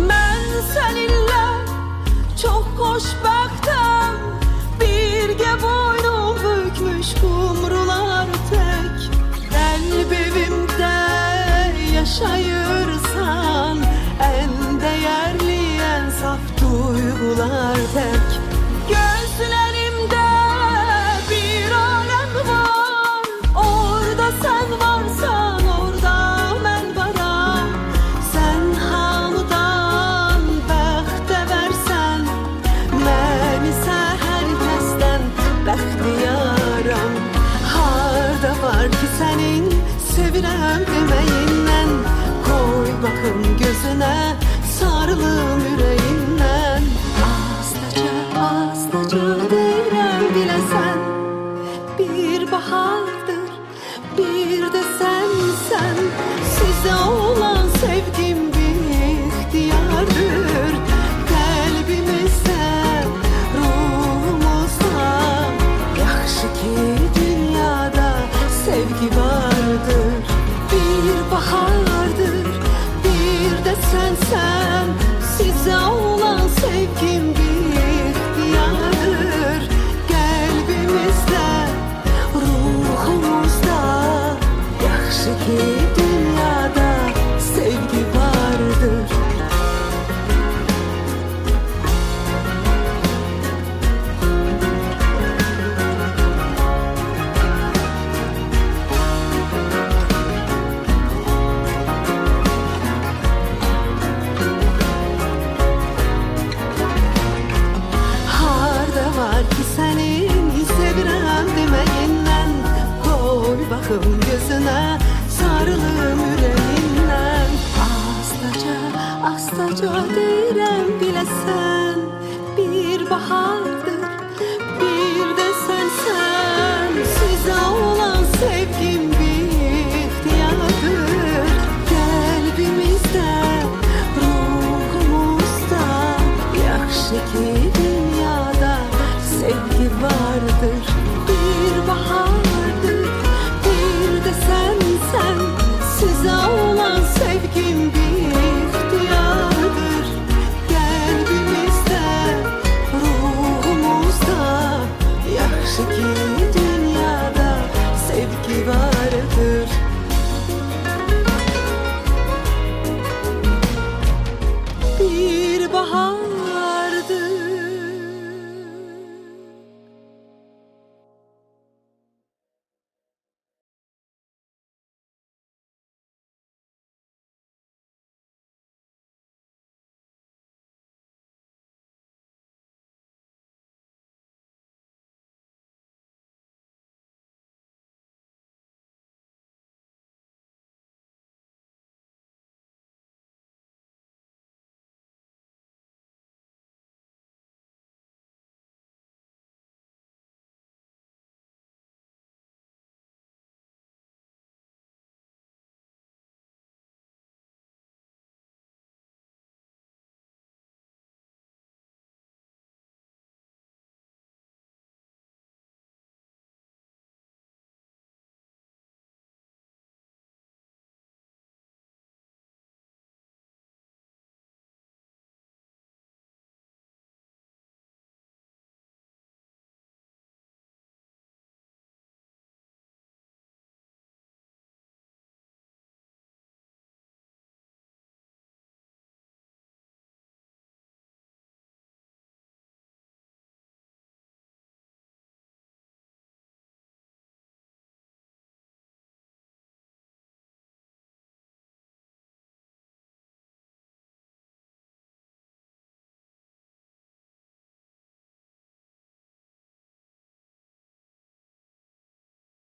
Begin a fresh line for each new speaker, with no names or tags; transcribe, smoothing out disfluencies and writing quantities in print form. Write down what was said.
Ben seninle çok xoşbəxtəm, birgə boynum bükmüş kumrular tek. Qəlbimdə yaşayırsan, en değerli, en saf duygular tek. Gözlerimde bir alem var, orada sen varsan orada ben varım. Sen hamıdan bəxtə versen, mən isə hər kəsdən bəxtiyaram. Harda var ki senin sevirəm deməyindən, koy bakım gözüne, sarılım yüreğinden. Astaca astaca deyirəm bilesen, bir bahardır, bir de sensen. Size olan sevgim bir ihtiyardır. Kalbimizde, ruhumuzda, yaxşı ki dünyada sevgi vardır. Bir bahardır, bir de sensen. Size olan sevgim bir ihtiyardır. Kalbimizde, ruhumuzda, yaxşı ki dünyada sevgi vardır. Harda var ki senin sevirəm deməyindən, koy bakım gözüne, sarılım yüreğinden. Astaca astaca deyirəm bilesen.